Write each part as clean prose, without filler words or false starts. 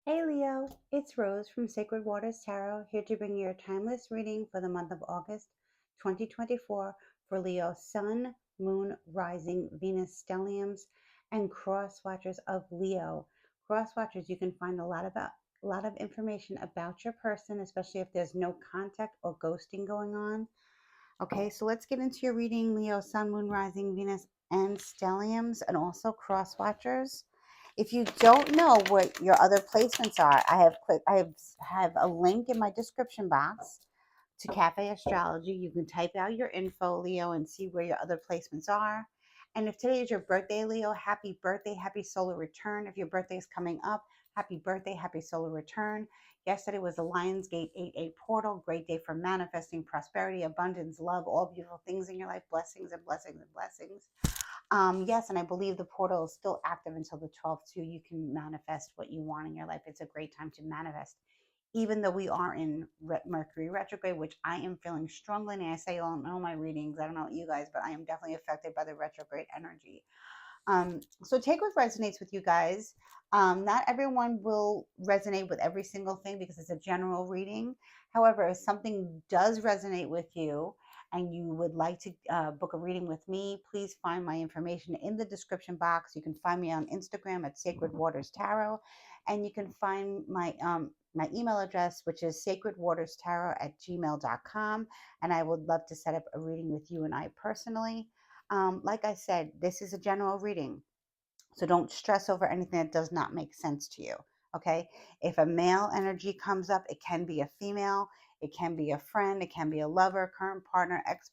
Hey Leo, it's Rose from Sacred Waters Tarot, here to bring you a timeless reading for the month of August 2024 for Leo Sun, Moon, Rising, Venus stelliums, and cross watchers of Leo. Cross watchers, you can find a lot of information about your person, especially if there's no contact or ghosting going on. Okay, so let's get into your reading, Leo, Sun, Moon, Rising, Venus, and stelliums, and also cross watchers. If you don't know what your other placements are, I have a link in my description box to Cafe Astrology. You can type out your info, Leo, and see where your other placements are. And if today is your birthday, Leo, happy birthday, happy solar return. If your birthday is coming up, happy birthday, happy solar return. Yesterday was the Lionsgate 8-8 portal. Great day for manifesting prosperity, abundance, love, all beautiful things in your life, blessings and blessings and blessings. Yes, and I believe the portal is still active until the 12th too. You can manifest what you want in your life. It's a great time to manifest even though we are in Mercury retrograde, which I am feeling strongly. And I say I don't know my readings. I don't know about you guys, but I am definitely affected by the retrograde energy. So take what resonates with you guys. Not everyone will resonate with every single thing because it's a general reading. However, if something does resonate with you and you would like to book a reading with me, please find my information in the description box. You can find me on Instagram at Sacred Waters Tarot, and you can find my email address, which is sacredwaterstarot@gmail.com. And I would love to set up a reading with you and I personally. Like I said, this is a general reading. So don't stress over anything that does not make sense to you. Okay. If a male energy comes up, it can be a female, it can be a friend, it can be a lover, current partner, ex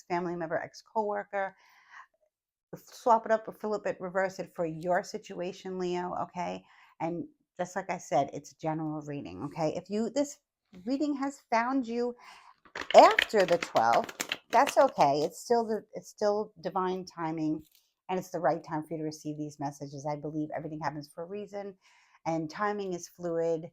family member, ex coworker. Swap it up or flip it, reverse it for your situation, Leo. Okay. And just like I said, it's a general reading. Okay. If this reading has found you after the 12th, that's okay. It's still divine timing, and it's the right time for you to receive these messages. I believe everything happens for a reason, and timing is fluid.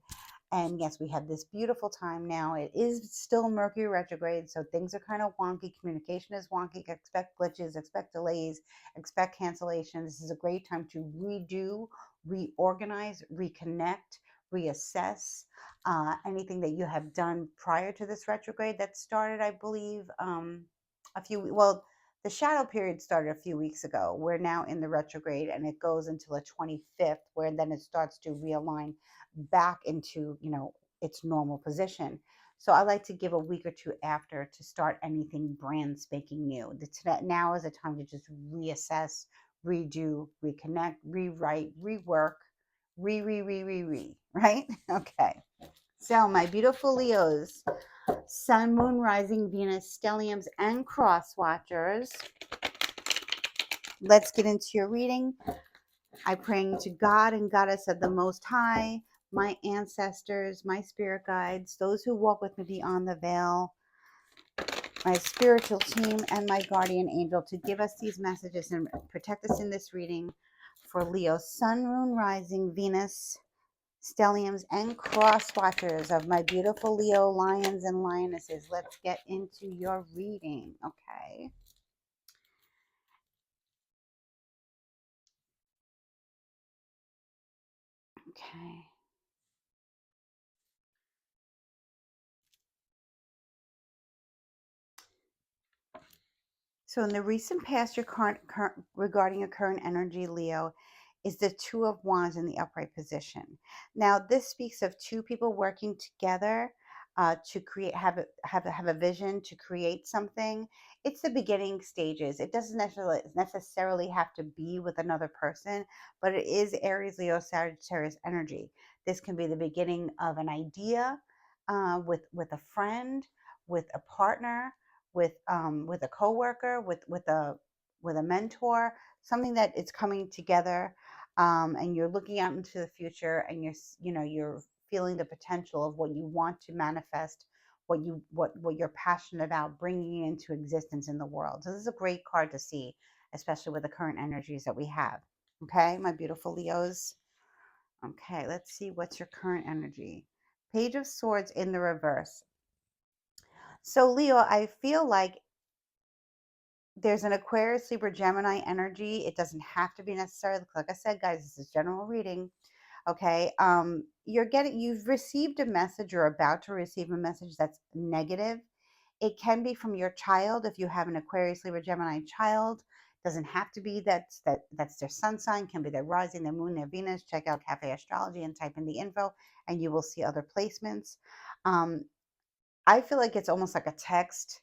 And yes, we have this beautiful time now. It is still Mercury retrograde, so things are kind of wonky. Communication is wonky. Expect glitches, expect delays, expect cancellations. This is a great time to redo, reorganize, reconnect, reassess anything that you have done prior to this retrograde that started, I believe, the shadow period started a few weeks ago. We're now in the retrograde and it goes until the 25th, where then it starts to realign back into, its normal position. So I like to give a week or two after to start anything brand spanking new. Now is a time to just reassess, redo, reconnect, rewrite, rework, right? Okay. So, my beautiful Leos, Sun, Moon, Rising, Venus, stelliums, and cross watchers, let's get into your reading. I praying to God and Goddess of the Most High, my ancestors, my spirit guides, those who walk with me beyond the veil, my spiritual team, and my guardian angel to give us these messages and protect us in this reading for Leo, Sun, Moon, Rising, Venus, stelliums, and cross watchers of my beautiful Leo lions and lionesses. Let's get into your reading. Okay. Okay. So in the recent past, your current regarding your current energy, Leo, is the Two of Wands in the upright position. Now, this speaks of two people working together to create, have a vision to create something. It's the beginning stages. It doesn't necessarily have to be with another person, but it is Aries, Leo, Sagittarius energy. This can be the beginning of an idea with a friend, with a partner, with a coworker, with a mentor, something that is coming together, and you're looking out into the future, and you're feeling the potential of what you want to manifest, what you're passionate about bringing into existence in the world. So this is a great card to see, especially with the current energies that we have. Okay, my beautiful Leos. Okay, let's see what's your current energy. Page of Swords in the reverse. So Leo, I feel like there's an Aquarius, Libra, Gemini energy. It doesn't have to be necessarily, like I said, guys, this is general reading. Okay. You've received a message or about to receive a message that's negative. It can be from your child if you have an Aquarius, Libra, Gemini child. Doesn't have to be that's their sun sign, can be their rising, their moon, their Venus. Check out Cafe Astrology and type in the info and you will see other placements. Um, I feel like it's almost like a text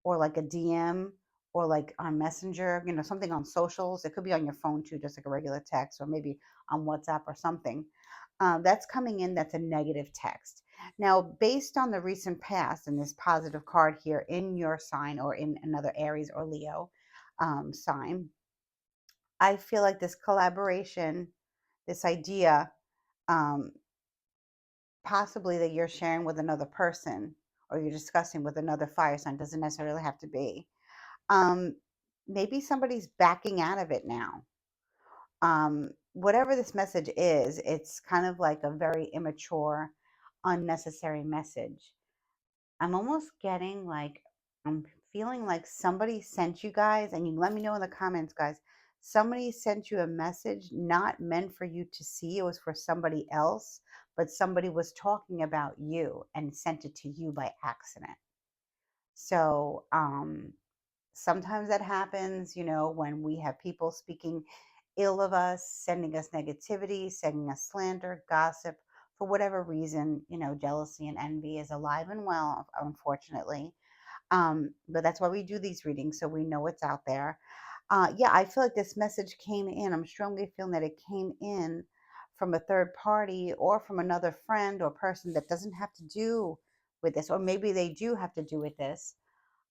or like a DM or like on Messenger, something on socials. It could be on your phone too, just like a regular text, or maybe on WhatsApp or something. That's coming in, that's a negative text. Now, based on the recent past and this positive card here in your sign or in another Aries or Leo sign, I feel like this collaboration, this idea, um, possibly that you're sharing with another person or you're discussing with another fire sign, doesn't necessarily have to be. Um, Maybe somebody's backing out of it now. Whatever this message is, it's kind of like a very immature, unnecessary message. I'm almost getting like, I'm feeling like somebody sent you guys, and you let me know in the comments, guys. Somebody sent you a message not meant for you to see. It was for somebody else, but somebody was talking about you and sent it to you by accident. So, sometimes that happens, when we have people speaking ill of us, sending us negativity, sending us slander, gossip, for whatever reason, jealousy and envy is alive and well, unfortunately. But that's why we do these readings, so we know what's out there. Yeah, I feel like this message came in. I'm strongly feeling that it came in from a third party or from another friend or person that doesn't have to do with this, or maybe they do have to do with this,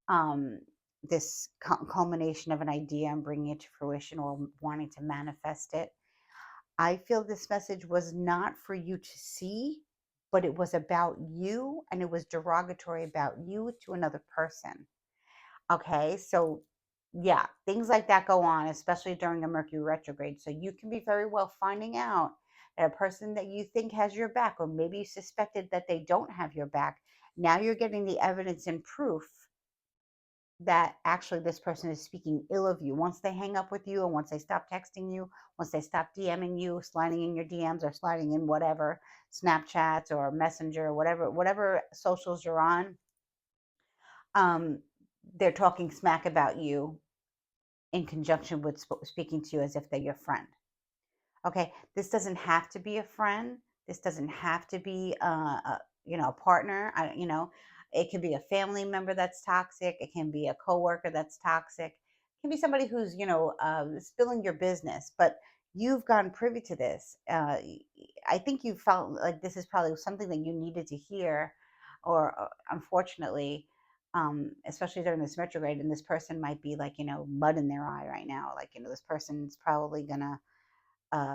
um, this culmination of an idea and bringing it to fruition or wanting to manifest it. I feel this message was not for you to see, but it was about you and it was derogatory about you to another person. Okay, so yeah, things like that go on, especially during a Mercury retrograde. So you can be very well finding out that a person that you think has your back, or maybe you suspected that they don't have your back, now you're getting the evidence and proof that actually this person is speaking ill of you. Once they hang up with you, and once they stop texting you, once they stop DMing you, sliding in your DMs or sliding in whatever Snapchats or Messenger, whatever socials you're on, um, they're talking smack about you in conjunction with speaking to you as if they're your friend. Okay, this doesn't have to be a friend. This doesn't have to be a partner. It can be a family member that's toxic. It can be a coworker that's toxic. It can be somebody who's spilling your business. But you've gone privy to this. I think you felt like this is probably something that you needed to hear, or unfortunately. Especially during this retrograde, and this person might be like, mud in their eye right now. Like, this person's probably gonna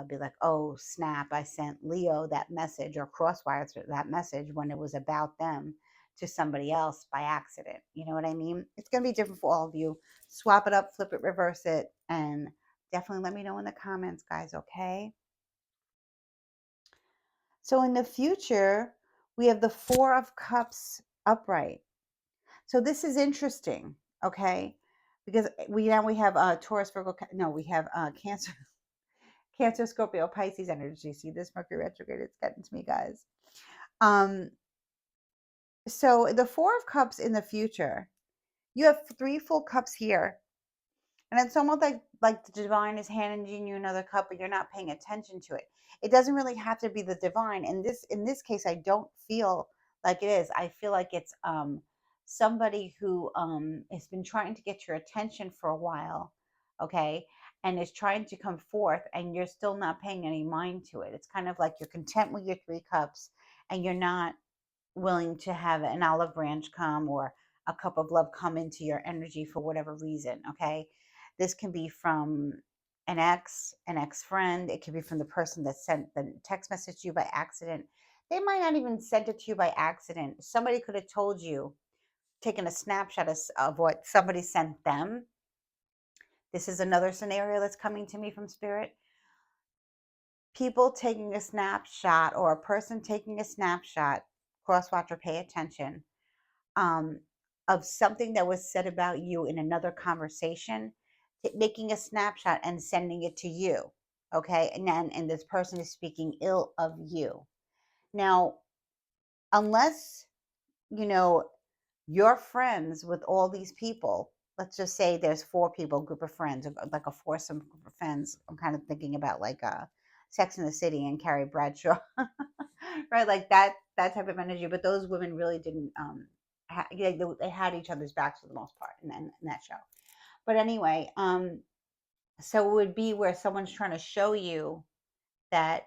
be like, oh, snap, I sent Leo that message or crosswired that message when it was about them to somebody else by accident. You know what I mean? It's going to be different for all of you. Swap it up, flip it, reverse it, and definitely let me know in the comments, guys, okay? So in the future, we have the Four of Cups upright. So this is interesting, okay? Because we have Taurus, Virgo, no, we have Cancer, Cancer, Scorpio, Pisces energy. See this Mercury retrograde? It's getting to me, guys. Um, so the Four of Cups in the future, you have three full cups here, and it's almost like the divine is handing you another cup, but you're not paying attention to it. It doesn't really have to be the divine. And in this case, I don't feel like it is. I feel like it's somebody who has been trying to get your attention for a while, okay, and is trying to come forth, and you're still not paying any mind to it. It's kind of like you're content with your three cups, and you're not willing to have an olive branch come or a cup of love come into your energy for whatever reason, okay? This can be from an ex friend. It could be from the person that sent the text message to you by accident. They might not even send it to you by accident. Somebody could have told you, taken a snapshot of what somebody sent them. This is another scenario that's coming to me from spirit. People taking a snapshot, or a person taking a snapshot, crosswatch or pay attention, um, of something that was said about you in another conversation, making a snapshot and sending it to you. okay? And this person is speaking ill of you. Now, unless, you know, you're friends with all these people, let's just say there's four people, group of friends, like a foursome group of friends. I'm kind of thinking about like Sex in the City and Carrie Bradshaw, right? Like that type of energy. But those women really didn't. They had each other's backs for the most part in that show. But anyway, so it would be where someone's trying to show you that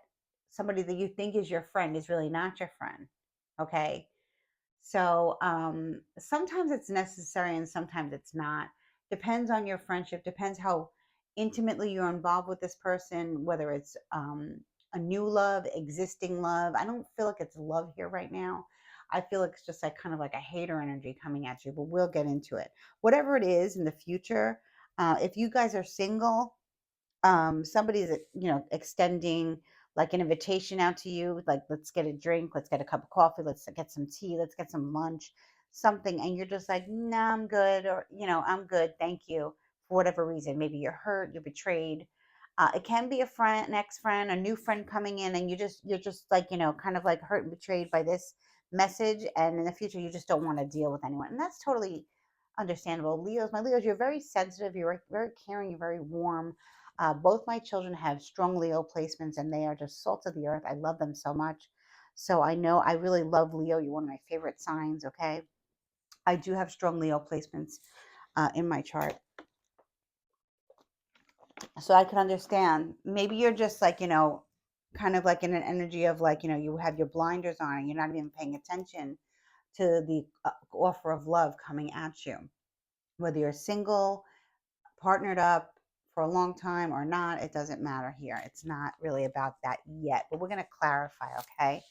somebody that you think is your friend is really not your friend. Okay. So sometimes it's necessary and sometimes it's not. Depends on your friendship, depends how intimately you're involved with this person, whether it's a new love, existing love. I don't feel like it's love here right now. I feel like it's just like kind of like a hater energy coming at you, but we'll get into it. Whatever it is in the future, if you guys are single, somebody's extending like an invitation out to you, like let's get a drink, let's get a cup of coffee, let's get some tea, let's get some lunch, something, and you're just like, nah, I'm good, or I'm good, thank you, for whatever reason. Maybe you're hurt, you're betrayed. It can be a friend, an ex-friend, a new friend coming in, and you're just like, kind of like hurt and betrayed by this message, and in the future you just don't want to deal with anyone, and that's totally understandable. My Leos, you're very sensitive, you're very caring, you're very warm. Both my children have strong Leo placements and they are just salt of the earth. I love them so much. So I know I really love Leo. You're one of my favorite signs, okay? I do have strong Leo placements in my chart. So I can understand. Maybe you're just like, kind of like in an energy of like, you have your blinders on and you're not even paying attention to the offer of love coming at you. Whether you're single, partnered up for a long time or not, it doesn't matter here. It's not really about that yet, but we're going to clarify, okay?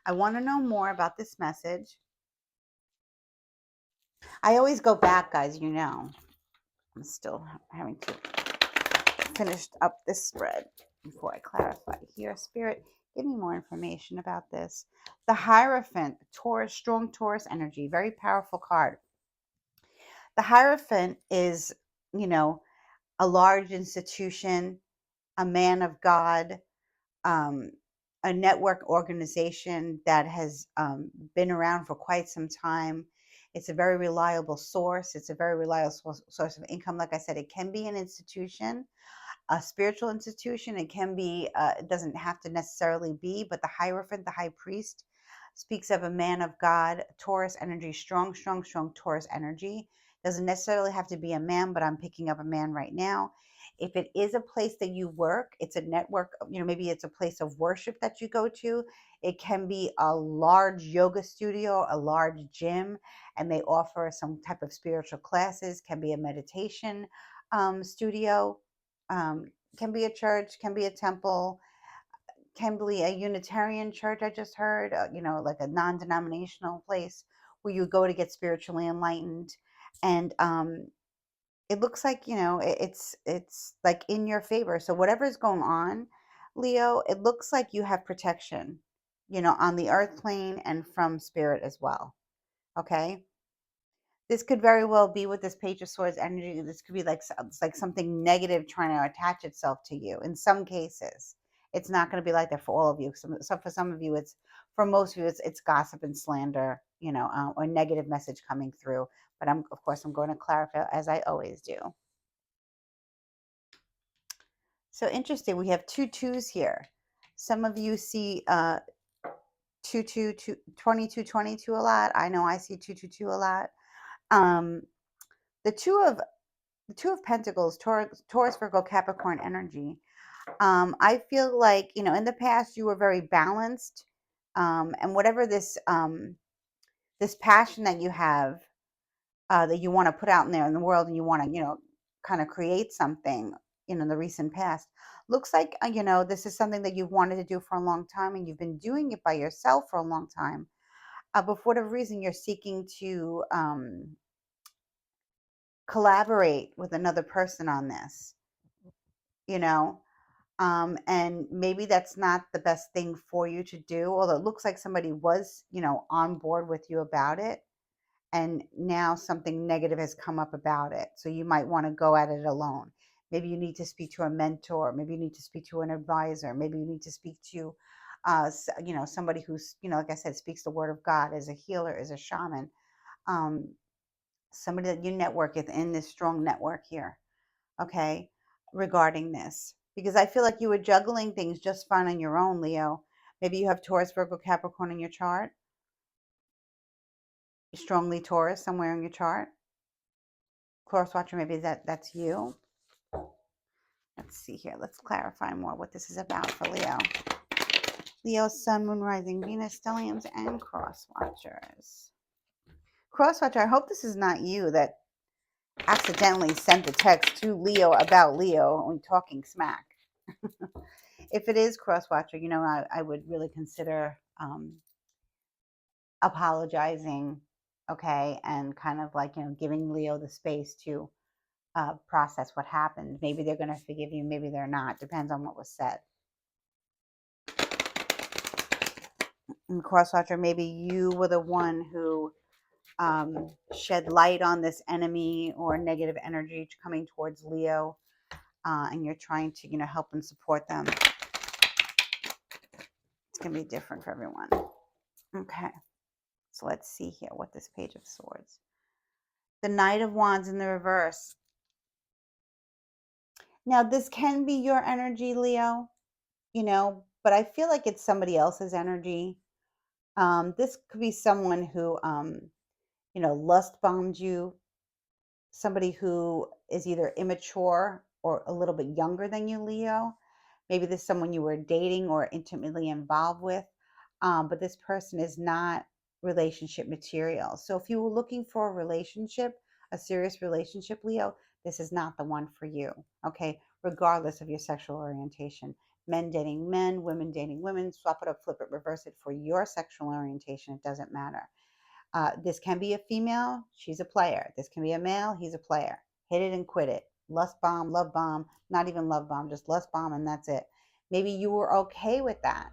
I want to know more about this message. I always go back, guys, I'm still having to finish up this spread before I clarify here. Spirit, give me more information about this. The Hierophant, Taurus, strong Taurus energy, very powerful card. The Hierophant is, you know, a large institution, a man of God, um, a network organization that has been around for quite some time. It's a very reliable source. It's a very reliable source of income. Like I said, it can be an institution, a spiritual institution. It can be, it doesn't have to necessarily be, but the Hierophant, the high priest, speaks of a man of God, Taurus energy, strong, strong, strong Taurus energy. Doesn't necessarily have to be a man, but I'm picking up a man right now. If it is a place that you work, it's a network, maybe it's a place of worship that you go to. It can be a large yoga studio, a large gym, and they offer some type of spiritual classes, can be a meditation studio, um, can be a church, can be a temple, can be a Unitarian church. I just heard, like a non-denominational place where you go to get spiritually enlightened, and it looks like it's like in your favor. So whatever is going on, Leo, it looks like you have protection, on the earth plane and from spirit as well. Okay. This could very well be with this Page of Swords energy. This could be like it's like something negative trying to attach itself to you. In some cases, it's not going to be like that for all of you. So for some of you, for most of you, it's gossip and slander, or negative message coming through. But of course, I'm going to clarify as I always do. So interesting. We have two twos here. Some of you see 2222 a lot. I know I see 222 a lot. Um, the Two of Pentacles, Taurus, Virgo, Capricorn energy. I feel like, in the past you were very balanced, and whatever this passion that you have, that you want to put out in there in the world, and you want to, kind of create something, in the recent past, looks like, this is something that you've wanted to do for a long time, and you've been doing it by yourself for a long time. But for whatever reason, you're seeking to collaborate with another person on this, you know and maybe that's not the best thing for you to do, although it looks like somebody was, on board with you about it, and now something negative has come up about it, so you might want to go at it alone. Maybe you need to speak to a mentor. Maybe you need to speak to an advisor. Maybe you need to speak to, somebody who's, like I said, speaks the word of God, as a healer, as a shaman, um, somebody that you network with in this strong network here, okay, regarding this. Because I feel like you were juggling things just fine on your own, Leo. Maybe you have Taurus, Virgo, Capricorn in your chart, strongly Taurus somewhere in your chart. Cross watcher, maybe that's you. Let's see here. Let's clarify more what this is about for Leo. Leo, Sun, Moon, Rising, Venus, stelliums, and cross watchers. Cross watcher, I hope this is not you that accidentally sent the text to Leo about Leo when talking smack. If it is cross watcher, I would really consider apologizing, okay, and kind of like, giving Leo the space to process what happened. Maybe they're going to forgive you, maybe they're not. Depends on what was said. And crosswatcher, maybe you were the one who shed light on this enemy or negative energy coming towards Leo, and you're trying to, help and support them. It's going to be different for everyone. Okay, so let's see here what this Page of Swords. The Knight of Wands in the reverse. Now, this can be your energy, Leo, but I feel like it's somebody else's energy. This could be someone who, lust bombed you, somebody who is either immature or a little bit younger than you, Leo. Maybe this is someone you were dating or intimately involved with, but this person is not relationship material. So if you were looking for a relationship, a serious relationship, Leo, this is not the one for you, okay? Regardless of your sexual orientation. Men dating men, women dating women, swap it up, flip it, reverse it for your sexual orientation. It doesn't matter. This can be a female, she's a player. This can be a male, he's a player. Hit it and quit it. Lust bomb, love bomb, not even love bomb, just lust bomb, and that's it. Maybe you were okay with that.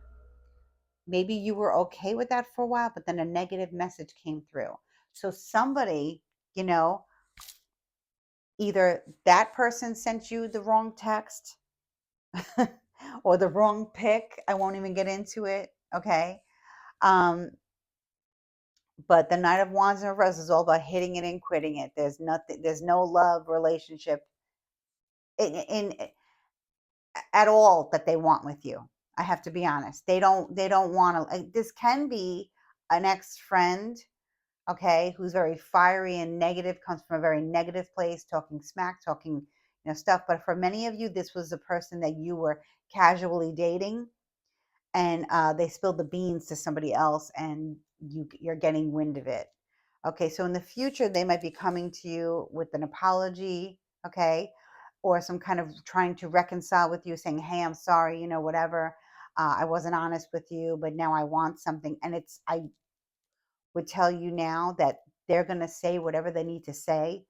Maybe you were okay with that for a while, but then a negative message came through. So somebody, either that person sent you the wrong text or the wrong pic. I won't even get into it, okay? But the Knight of Wands in reverse is all about hitting it and quitting it. There's nothing, there's no love relationship in at all that they want with you. I have to be honest. They don't want to. This can be an ex-friend, okay, who's very fiery and negative, comes from a very negative place, talking smack, talking, stuff. But for many of you, this was a person that you were casually dating, and they spilled the beans to somebody else, and you're getting wind of it. Okay, so in the future, they might be coming to you with an apology, okay, or some kind of trying to reconcile with you, saying, hey, I'm sorry, whatever. I wasn't honest with you, but now I want something. And I would tell you now that they're going to say whatever they need to say,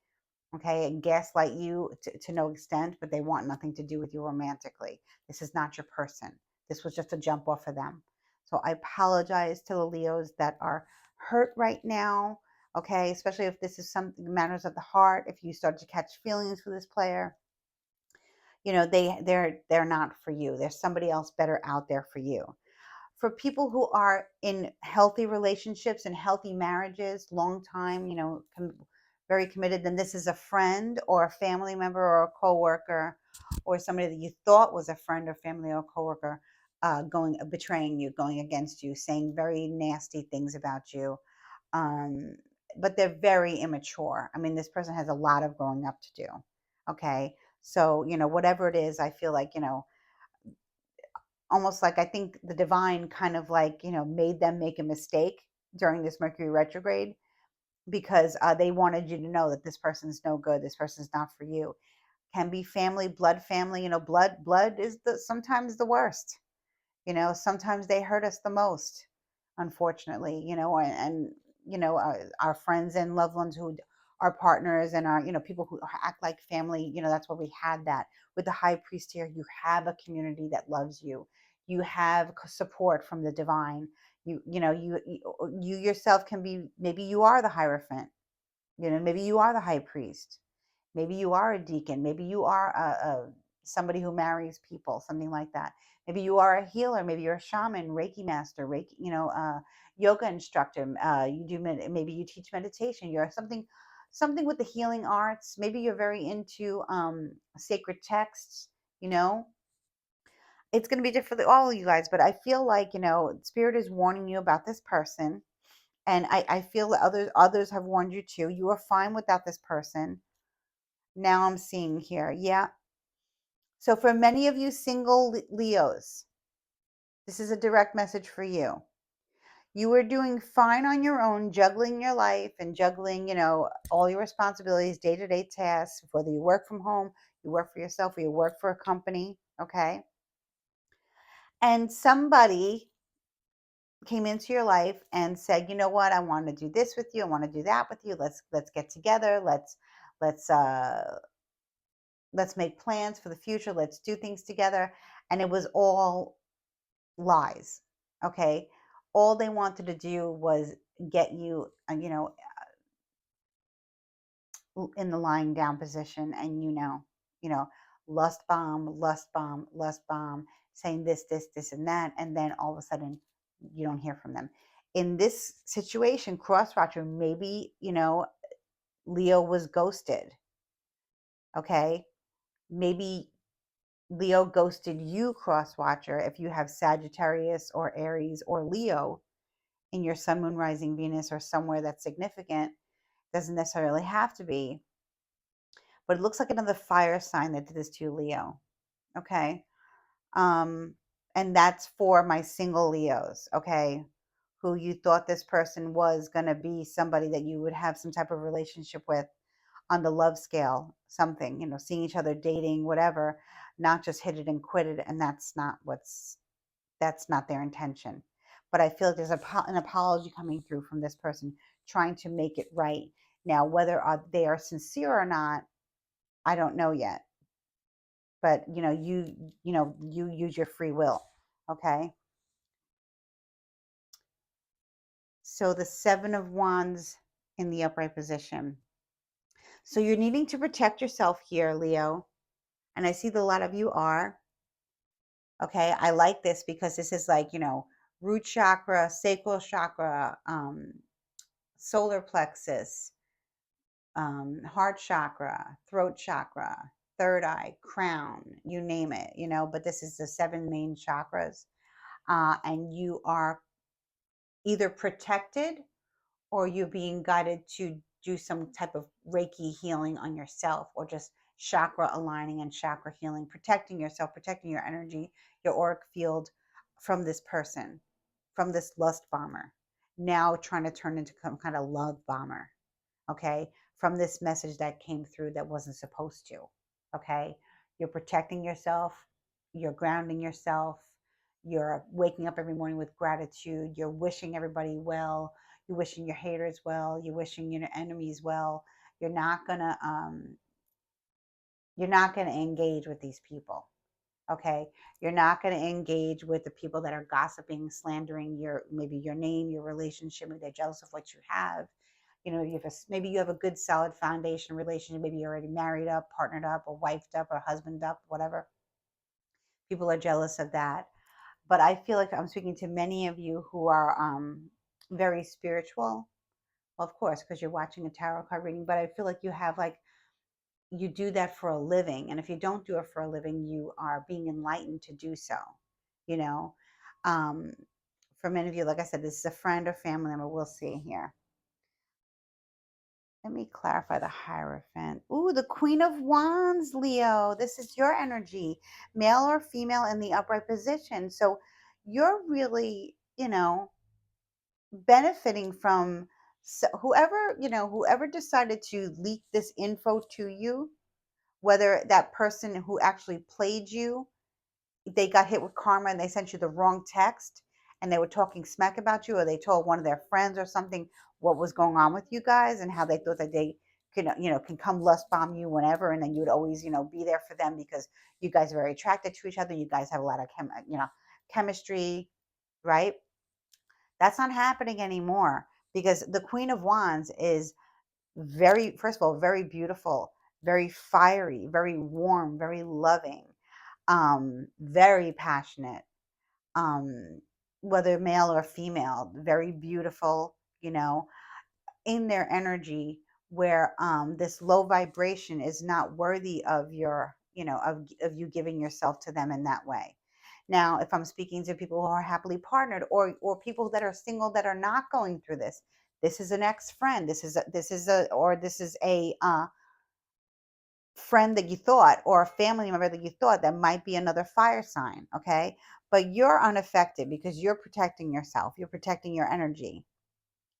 okay, and gaslight you to no extent, but they want nothing to do with you romantically. This is not your person. This was just a jump off of them. So I apologize to the Leos that are hurt right now, okay, especially if this is some matters of the heart. If you start to catch feelings for this player, they're not for you. There's somebody else better out there for you. For people who are in healthy relationships and healthy marriages, long time, very committed, then this is a friend or a family member or a coworker or somebody that you thought was a friend or family or coworker, betraying you, going against you, saying very nasty things about you. But they're very immature. I mean, this person has a lot of growing up to do. Okay. So, whatever it is, I feel like, almost like I think the divine kind of like, made them make a mistake during this Mercury retrograde, because they wanted you to know that this person's no good. This person's not for you. Can be family, blood family, blood is sometimes the worst. Sometimes they hurt us the most, unfortunately, and our friends and loved ones who are partners and are, people who act like family, that's why we had that. With the high priest here, you have a community that loves you. You have support from the divine. You yourself can be, maybe you are the Hierophant, maybe you are the high priest. Maybe you are a deacon. Maybe you are somebody who marries people, something like that. Maybe you are a healer. Maybe you're a shaman, Reiki master, Reiki, yoga instructor. You do maybe you teach meditation. You're something with the healing arts. Maybe you're very into sacred texts. You know, it's going to be different for all of you guys, but I feel like Spirit is warning you about this person, and I feel that others have warned you too. You are fine without this person. Now I'm seeing here, yeah. So for many of you single Leos, this is a direct message for you. You are doing fine on your own, juggling your life and juggling, all your responsibilities, day-to-day tasks, whether you work from home, you work for yourself, or you work for a company, okay? And somebody came into your life and said, you know what, I want to do this with you, I want to do that with you. Let's get together. Let's let's make plans for the future. Let's do things together. And it was all lies. Okay. All they wanted to do was get you, in the lying down position. And, lust bomb, lust bomb, lust bomb, saying this, and that. And then all of a sudden, you don't hear from them. In this situation, cross watcher, maybe, Leo was ghosted. Okay. Maybe Leo ghosted you, cross watcher, if you have Sagittarius or Aries or Leo in your sun, moon, rising, Venus, or somewhere that's significant. Doesn't necessarily have to be, but it looks like another fire sign that did this to you, Leo. Okay. Um, and that's for my single Leos, okay, who you thought this person was going to be somebody that you would have some type of relationship with on the love scale, something, seeing each other, dating, whatever, not just hit it and quit it. And that's not their intention. But I feel like there's an apology coming through from this person trying to make it right. Now, whether they are sincere or not, I don't know yet. But you use your free will. Okay. So the 7 of Wands in the upright position. So you're needing to protect yourself here, Leo. And I see that a lot of you are. Okay. I like this because this is like, root chakra, sacral chakra, solar plexus, heart chakra, throat chakra, third eye, crown, you name it, but this is the 7 main chakras. And you are either protected or you're being guided to do some type of Reiki healing on yourself, or just chakra aligning and chakra healing, protecting yourself, protecting your energy, your auric field from this person, from this lust bomber, now trying to turn into some kind of love bomber. Okay, from this message that came through that wasn't supposed to. Okay, you're protecting yourself, you're grounding yourself, you're waking up every morning with gratitude, you're wishing everybody well, you're wishing your haters well, you're wishing your enemies well. You're not gonna engage with these people. Okay, you're not going to engage with the people that are gossiping, slandering maybe your name, your relationship. Maybe they're jealous of what you have. Maybe you have a good solid foundation relationship. Maybe you're already married up, partnered up, or wifed up, or husband up, whatever. People are jealous of that. But I feel like I'm speaking to many of you who are very spiritual. Well, of course, because you're watching a tarot card reading, but I feel like you do that for a living. And if you don't do it for a living, you are being enlightened to do so. You know, um, for many of you, like I said, this is a friend or family member. We'll see here. Let me clarify the Hierophant. Ooh, the Queen of Wands, Leo. This is your energy, male or female in the upright position. So you're really, benefiting from whoever decided to leak this info to you, whether that person who actually played you, they got hit with karma and they sent you the wrong text and they were talking smack about you, or they told one of their friends or something what was going on with you guys and how they thought that they can come lust bomb you whenever, and then you would always be there for them because you guys are very attracted to each other, you guys have a lot of chemistry, right? That's not happening anymore, because the Queen of Wands is very, first of all, very beautiful. very fiery, very warm, very loving, very passionate, um, whether male or female, very beautiful, you know, in their energy, where this low vibration is not worthy of your, of you giving yourself to them in that way. Now, if I'm speaking to people who are happily partnered, or people that are single that are not going through this is an ex-friend, this is a friend that you thought, or a family member that you thought, that might be another fire sign, okay? But you're unaffected because you're protecting yourself, you're protecting your energy.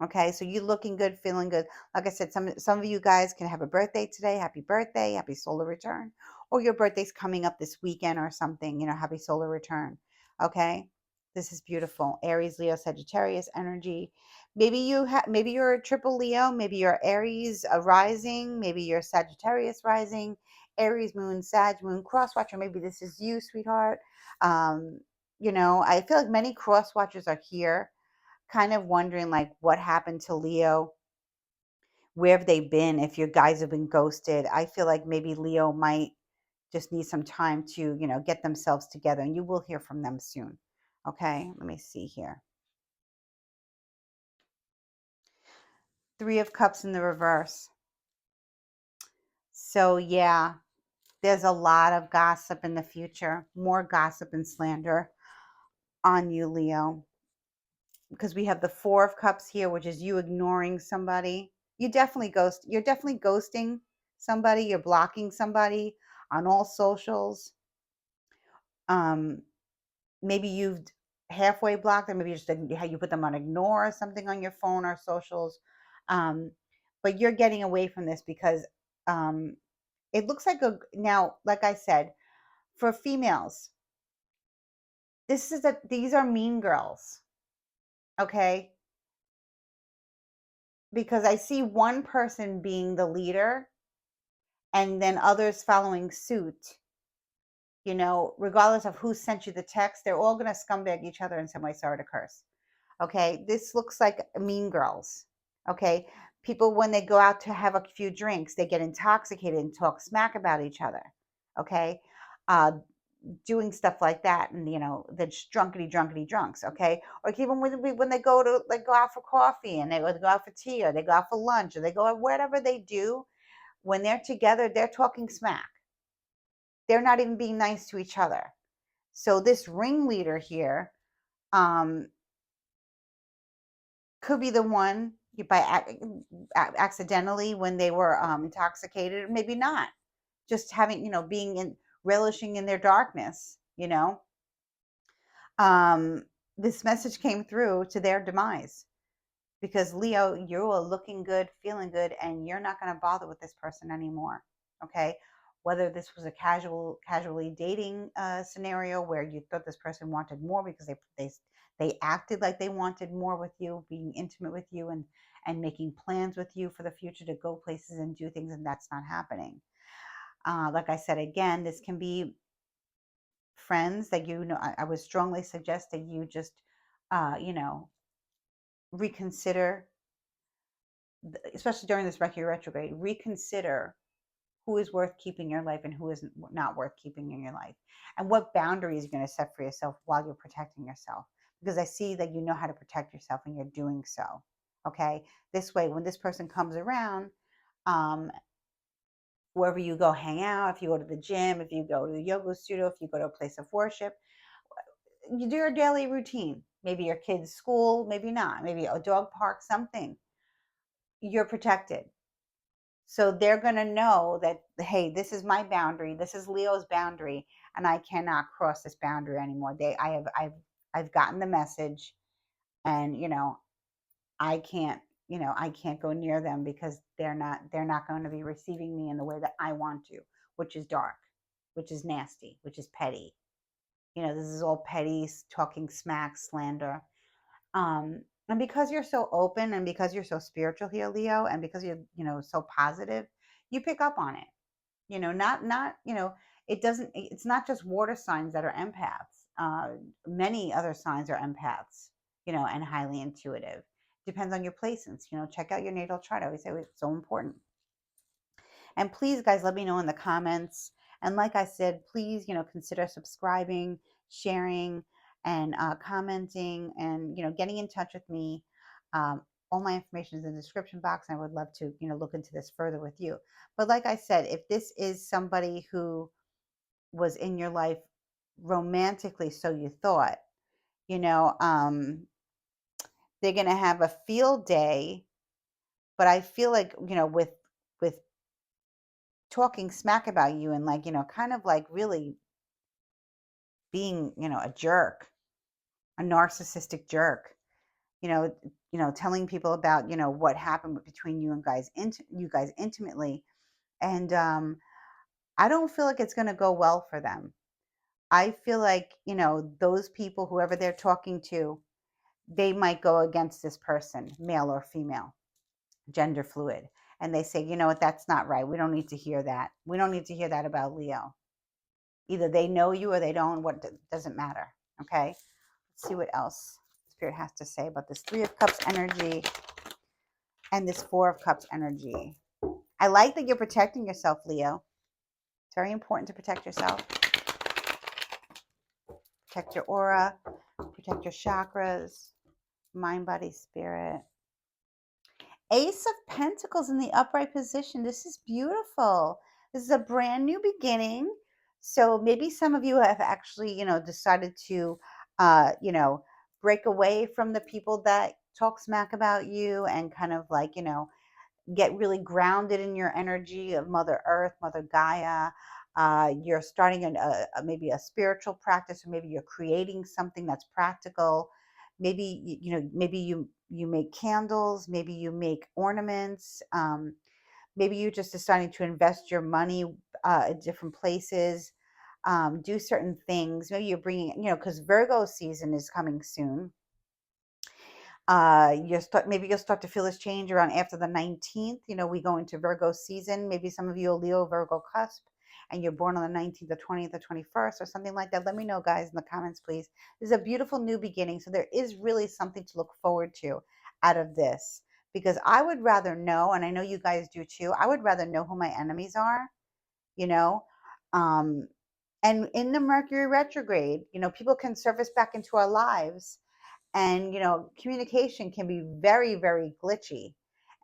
Okay, so you looking good, feeling good. Like I said, some of you guys can have a birthday today. Happy birthday, happy solar return. Or your birthday's coming up this weekend or something, happy solar return. Okay? This is beautiful. Aries, Leo, Sagittarius energy. Maybe you're a triple Leo, maybe you're Aries rising, maybe you're Sagittarius rising, Aries moon, Sag moon, cross watcher. Maybe this is you, sweetheart. Um, I feel like many cross watchers are here, kind of wondering like what happened to Leo. Where have they been? If your guys have been ghosted, I feel like maybe Leo might just need some time to, get themselves together, and you will hear from them soon. Okay, let me see here. Three of Cups in the reverse. So yeah, there's a lot of gossip in the future, more gossip and slander on you, Leo, because we have the Four of Cups here, which is you ignoring somebody. You're definitely ghosting somebody, you're blocking somebody on all socials. Um, Maybe you've halfway blocked them, maybe just how you put them on ignore or something on your phone or socials. Um, but you're getting away from this because it looks like now, like I said, for females, these are mean girls, okay? Because I see one person being the leader and then others following suit. Regardless of who sent you the text, they're all going to scumbag each other in some way. Sorry to curse. Okay. This looks like mean girls. Okay. People, when they go out to have a few drinks, they get intoxicated and talk smack about each other. Okay. Uh, Doing stuff like that, and the drunkety drunks. Okay. Or even when they go out for coffee, and they go out for tea, or they go out for lunch, or they go out, whatever they do, when they're together, they're talking smack. They're not even being nice to each other. So this ringleader here um, could be the one accidentally, when they were intoxicated, or maybe not. Just having, relishing in their darkness. Um, this message came through to their demise, because Leo, you're looking good, feeling good, and you're not going to bother with this person anymore. Okay. Whether this was a casually dating scenario where you thought this person wanted more because they acted like they wanted more with you, being intimate with you, and making plans with you for the future to go places and do things, and that's not happening. Like I said, again, this can be friends that I would strongly suggest that you just reconsider, especially during this Mercury retrograde, reconsider who is worth keeping in your life and who is not worth keeping in your life, and what boundaries you're going to set for yourself while you're protecting yourself. Because I see that you know how to protect yourself and you're doing so. Okay. This way, when this person comes around, um, wherever you go hang out, if you go to the gym, if you go to the yoga studio, if you go to a place of worship, you do your daily routine. Maybe your kid's school, maybe not, maybe a dog park, something. You're protected. So they're going to know that, hey, this is my boundary. This is Leo's boundary, and I cannot cross this boundary anymore. I've gotten the message, and I can't go near them because they're not going to be receiving me in the way that I want to, which is dark, which is nasty, which is petty. This is all petty, talking smack, slander. And because you're so open, and because you're so spiritual here, Leo, and because you're, so positive, you pick up on it. Not, it's not just water signs that are empaths. Many other signs are empaths, and highly intuitive. Depends on your placements. Check out your natal chart. I always say it's so important. And please, guys, let me know in the comments. And like I said, please, consider subscribing, sharing, and commenting, and getting in touch with me. All my information is in the description box, and I would love to look into this further with you. But like I said, if this is somebody who was in your life romantically, so you thought, you know, um, they're gonna have a field day. But I feel like, with talking smack about you, and like, kind of like really being, a jerk, a narcissistic jerk, you know, telling people about, what happened between you guys intimately. And I don't feel like it's gonna go well for them. I feel like, those people, whoever they're talking to, they might go against this person, male or female, gender fluid. And they say, you know what, that's not right. We don't need to hear that. We don't need to hear that about Leo. Either they know you or they don't. What doesn't matter. Okay. Let's see what else Spirit has to say about this 3 of Cups energy and this 4 of Cups energy. I like that you're protecting yourself, Leo. It's very important to protect yourself. Protect your aura, protect your chakras, mind, body, spirit. Ace of Pentacles in the upright position. This is beautiful. This is a brand new beginning. So maybe some of you have actually, decided to, break away from the people that talk smack about you, and kind of like, get really grounded in your energy of Mother Earth, Mother Gaia. You're starting maybe a spiritual practice, or maybe you're creating something that's practical. Maybe maybe you make candles, maybe you make ornaments. Maybe you're just deciding to invest your money in different places. Do certain things. Maybe you're bringing, because Virgo season is coming soon. Maybe you'll start to feel this change around after the 19th. We go into Virgo season. Maybe some of you are Leo Virgo cusp, and you're born on the 19th, the 20th, the 21st, or something like that. Let me know, guys, in the comments, please. This is a beautiful new beginning. So there is really something to look forward to out of this, because I would rather know, and I know you guys do too, I would rather know who my enemies are, you know. And in the Mercury retrograde, people can surface back into our lives, and communication can be very, very glitchy,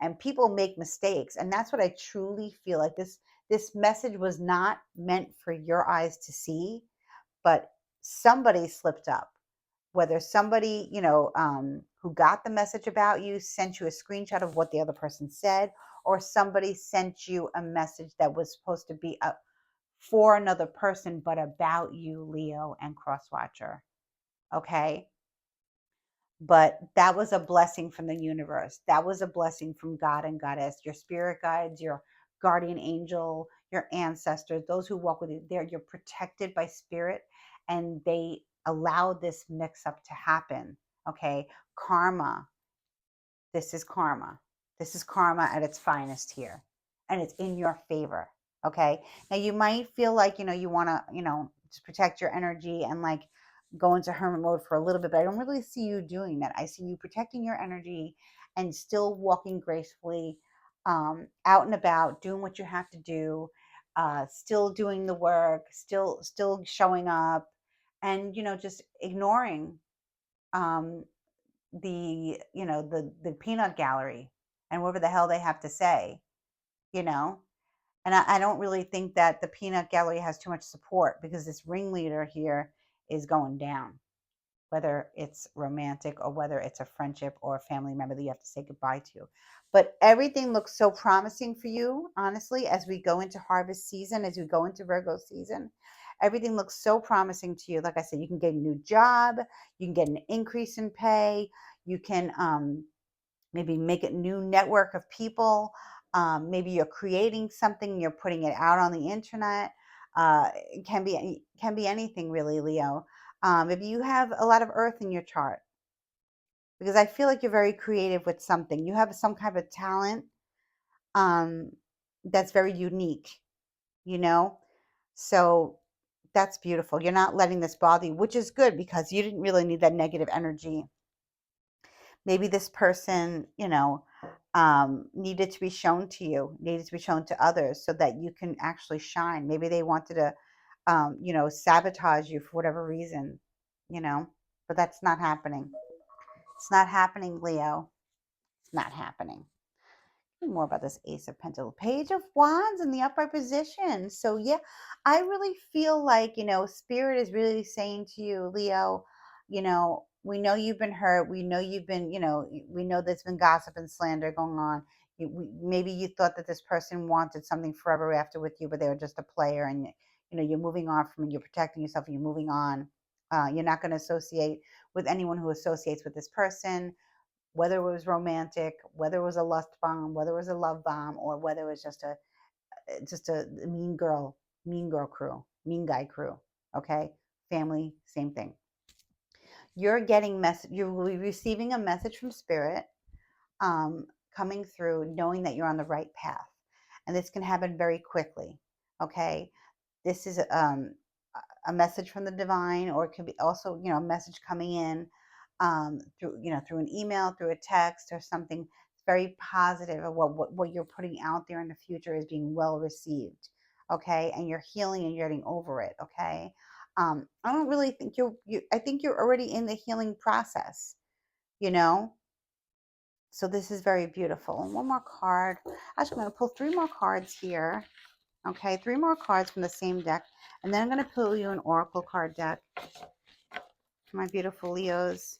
and people make mistakes. And that's what I truly feel like. This message was not meant for your eyes to see, but somebody slipped up. Whether somebody, who got the message about you sent you a screenshot of what the other person said, or somebody sent you a message that was supposed to be for another person, but about you, Leo and Crosswatcher. Okay. But that was a blessing from the universe. That was a blessing from God and Goddess, your spirit guides, your guardian angel, your ancestors, those who walk with you. You're protected by spirit, and they allowed this mix up to happen. Okay. Karma. This is karma. This is karma at its finest here, and it's in your favor. Okay. Now you might feel like, you want to, just protect your energy and like go into hermit mode for a little bit, but I don't really see you doing that. I see you protecting your energy and still walking gracefully, out and about, doing what you have to do, still doing the work, still showing up, and, just ignoring, um, the peanut gallery and whatever the hell they have to say, you know. And I don't really think that the peanut gallery has too much support, because this ringleader here is going down, whether it's romantic or whether it's a friendship or a family member that you have to say goodbye to. But everything looks so promising for you, honestly, as we go into harvest season, as we go into Virgo season. Everything looks so promising to you. Like I said, you can get a new job, you can get an increase in pay, you can maybe make a new network of people. Maybe you're creating something, you're putting it out on the internet. It can be anything, really, Leo. Maybe you have a lot of earth in your chart, because I feel like you're very creative with something. You have some kind of talent, um, that's very unique, you know? So that's beautiful. You're not letting this bother you, which is good, because you didn't really need that negative energy. Maybe this person, needed to be shown to you, needed to be shown to others so that you can actually shine. Maybe they wanted to, sabotage you for whatever reason, you know, but that's not happening. It's not happening, Leo. It's not happening. More about this Ace of Pentacles, Page of Wands in the upright position. So yeah, I really feel like, Spirit is really saying to you, Leo, we know you've been hurt. We know you've been, we know there's been gossip and slander going on. Maybe you thought that this person wanted something forever after with you, but they were just a player, and you're moving on from it. You're protecting yourself, and you're moving on. You're not going to associate with anyone who associates with this person, whether it was romantic, whether it was a lust bomb, whether it was a love bomb, or whether it was just a mean girl crew, mean guy crew. Okay, family, same thing. You're receiving a message from Spirit, coming through, knowing that you're on the right path, and this can happen very quickly. Okay, this is a message from the divine, or it could be also, a message coming in through an email, through a text or something. It's very positive of what you're putting out there in the future is being well received. Okay, and you're healing and you're getting over it. Okay, I don't really think I think you're already in the healing process. You know, so this is very beautiful. And one more card. Actually, I'm going to pull 3 more cards here. Okay, 3 more cards from the same deck. And then I'm going to pull you an oracle card deck. My beautiful Leos.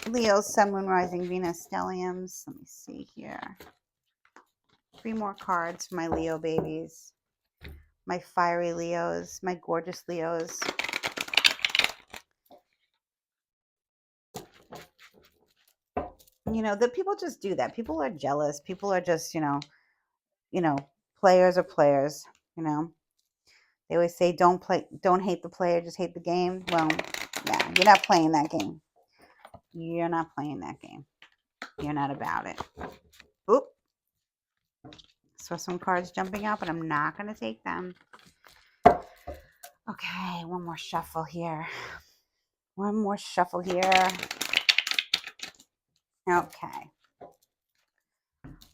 Leos, Sun, Moon, Rising, Venus, Stelliums. Let me see here. 3 more cards for my Leo babies. My fiery Leos, my gorgeous Leos. The people just do that. People are jealous. People are just, players are players, They always say don't hate the player, just hate the game. Well, yeah, you're not playing that game. You're not playing that game. You're not about it. Oop. So some cards jumping out, but I'm not going to take them. Okay, one more shuffle here. Okay.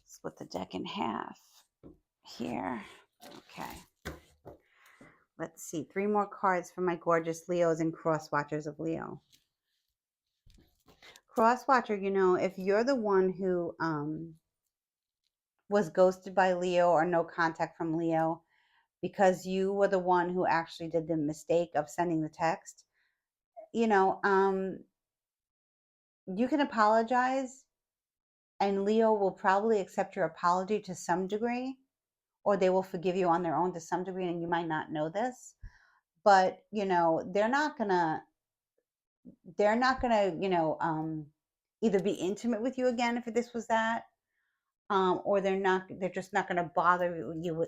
Split the deck in half here. Okay. Let's see. 3 more cards for my gorgeous Leos and cross watchers of Leo. Cross watcher, if you're the one who was ghosted by Leo or no contact from Leo because you were the one who actually did the mistake of sending the text, you can apologize, and Leo will probably accept your apology to some degree, or they will forgive you on their own to some degree, and you might not know this, but they're not gonna either be intimate with you again if this was that, or they're just not gonna bother you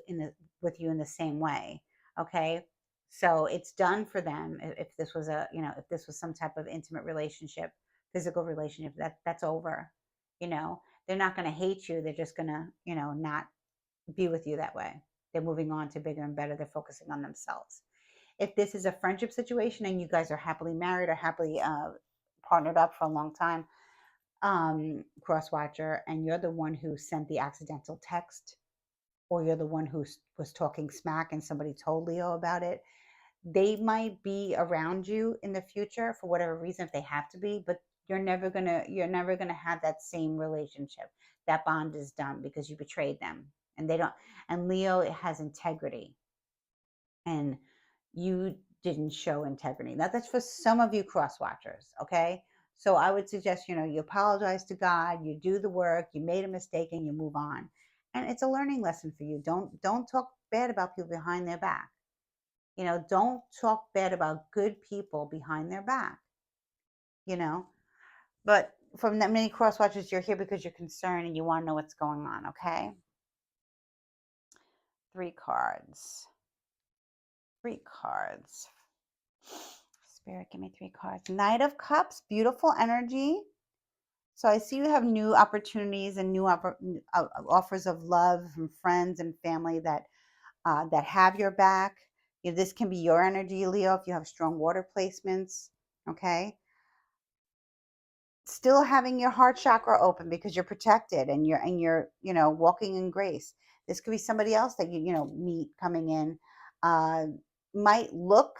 with you in the same way. Okay, so it's done for them. If this was if this was some type of intimate relationship, physical relationship, that's over. They're not going to hate you. They're just going to not be with you that way. They're moving on to bigger and better. They're focusing on themselves. If this is a friendship situation and you guys are happily married or happily partnered up for a long time, cross watcher, and you're the one who sent the accidental text, or you're the one who was talking smack and somebody told Leo about it, they might be around you in the future for whatever reason if they have to be, but you're never gonna have that same relationship. That bond is done because you betrayed them, and they don't. And Leo has integrity, and you didn't show integrity. Now that's for some of you cross watchers, okay? So I would suggest you apologize to God, you do the work, you made a mistake, and you move on. And it's a learning lesson for you. Don't talk bad about people behind their back. Don't talk bad about good people behind their back, you know. But from that many cross watchers, you're here because you're concerned and you want to know what's going on, okay? 3 cards. 3 cards. Spirit, give me 3 cards. Knight of Cups, beautiful energy. So I see you have new opportunities and new offers of love from friends and family that have your back. This can be your energy, Leo, if you have strong water placements, okay? still having your heart chakra open because you're protected and you're walking in grace. This could be somebody else that meet coming in. uh might look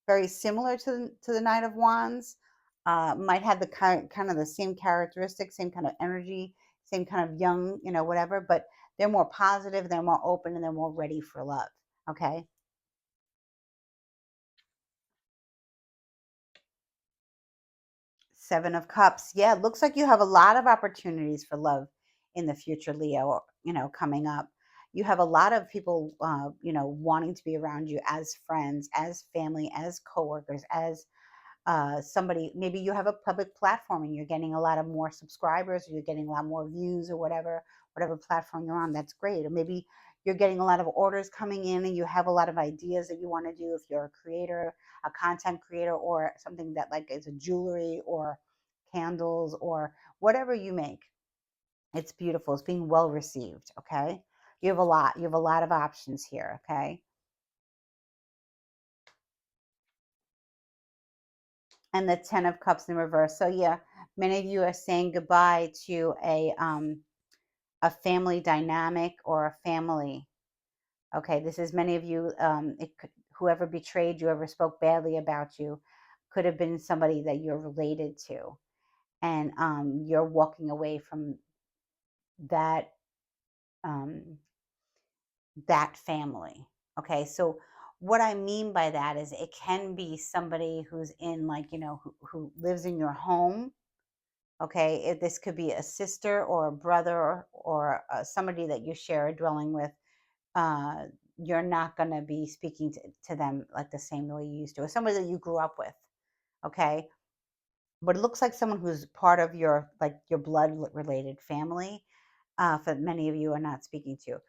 very similar to the Knight of Wands. Might have the kind of the same characteristics, same kind of energy, same kind of young, whatever, but they're more positive, they're more open, and they're more ready for love. Okay. Seven of Cups. Yeah, it looks like you have a lot of opportunities for love in the future, Leo, coming up. You have a lot of people, wanting to be around you as friends, as family, as coworkers, as somebody. Maybe you have a public platform and you're getting a lot of more subscribers, or you're getting a lot more views, or whatever platform you're on. That's great. Or maybe you're getting a lot of orders coming in and you have a lot of ideas that you want to do. If you're a creator, a content creator, or something that like is a jewelry or candles or whatever you make, it's beautiful. It's being well received. Okay. You have a lot of options here. Okay. And the 10 of Cups in reverse. So yeah, many of you are saying goodbye to a family dynamic or a family. Okay, this is many of you. Whoever betrayed you, whoever spoke badly about you, could have been somebody that you're related to, and you're walking away from that um, that family. Okay, so what I mean by that is it can be somebody who's in, like, who lives in your home. Okay, this could be a sister or a brother, or somebody that you share a dwelling with. uh, you're not going to be speaking to them like the same way you used to, or somebody that you grew up with. Okay, but it looks like someone who's part of your, like, your blood related family. For many of you are not speaking to.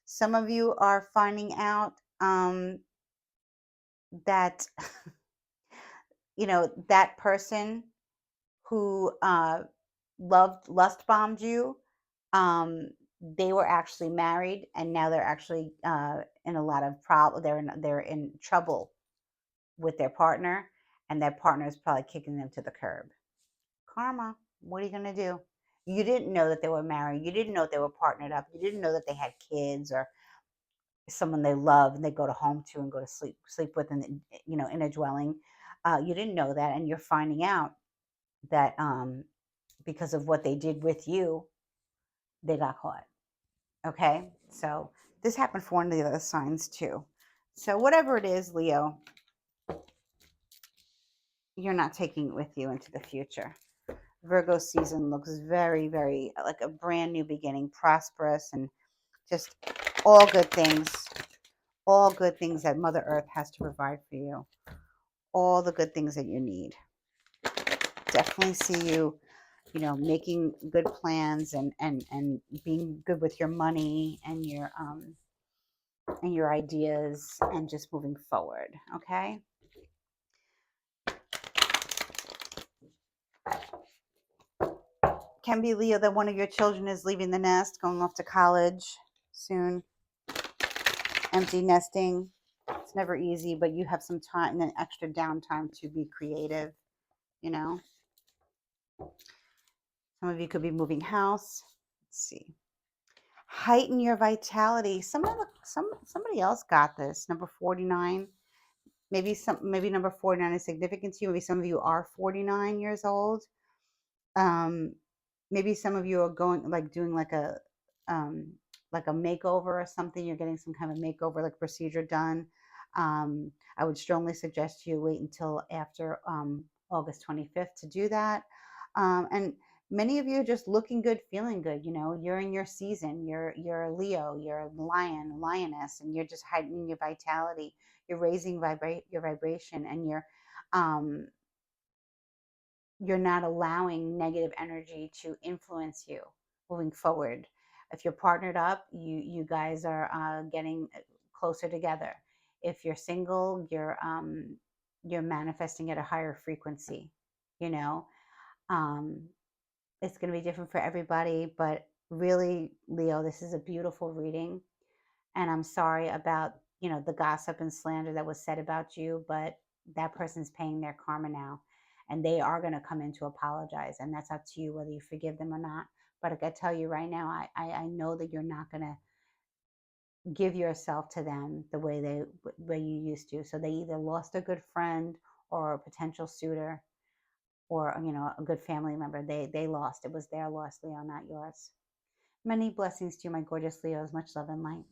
Some of you are finding out that that person who loved lust bombed you, um, they were actually married, and now they're actually in a lot of problem. They're in trouble with their partner, and their partner is probably kicking them to the curb. Karma. What are you gonna do? You didn't know that they were married. You didn't know they were partnered up. You didn't know that they had kids or someone they love and they go to home to and go to sleep with, and in a dwelling. You didn't know that, and you're finding out that because of what they did with you, they got caught. Okay, so this happened for one of the other signs too. So whatever it is, Leo, you're not taking it with you into the future. Virgo season looks very, very like a brand new beginning, prosperous, and just all good things, all good things that Mother Earth has to provide for you, all the good things that you need. Definitely see you, making good plans, and being good with your money and your ideas, and just moving forward. Okay. Can be, Leo, that one of your children is leaving the nest, going off to college soon. Empty nesting. It's never easy, but you have some time and extra downtime to be creative. You know, some of you could be moving house. Let's see. Heighten your vitality. Somebody else got this. Number 49. Maybe number 49 is significant to you. Maybe some of you are 49 years old. um Maybe some of you are going, like, doing um like a makeover or something. You're getting some kind of makeover, like, procedure done. I would strongly suggest you wait until after August 25th to do that. And many of you are just looking good, feeling good. You're in your season. You're a Leo, you're a lion, lioness, and you're just heightening your vitality. You're raising your vibration, and um you're not allowing negative energy to influence you moving forward. If you're partnered up, you guys are getting closer together. If you're single, you're manifesting at a higher frequency. You know, um, it's going to be different for everybody, but really, Leo, this is a beautiful reading, and I'm sorry about the gossip and slander that was said about you, but that person's paying their karma now. and they are going to come in to apologize, and that's up to you whether you forgive them or not. But I gotta tell you right now, I know that you're not going to give yourself to them the way you used to. So they either lost a good friend or a potential suitor, or a good family member. They lost. It was their loss, Leo, not yours. Many blessings to you, my gorgeous Leos. Much love and light.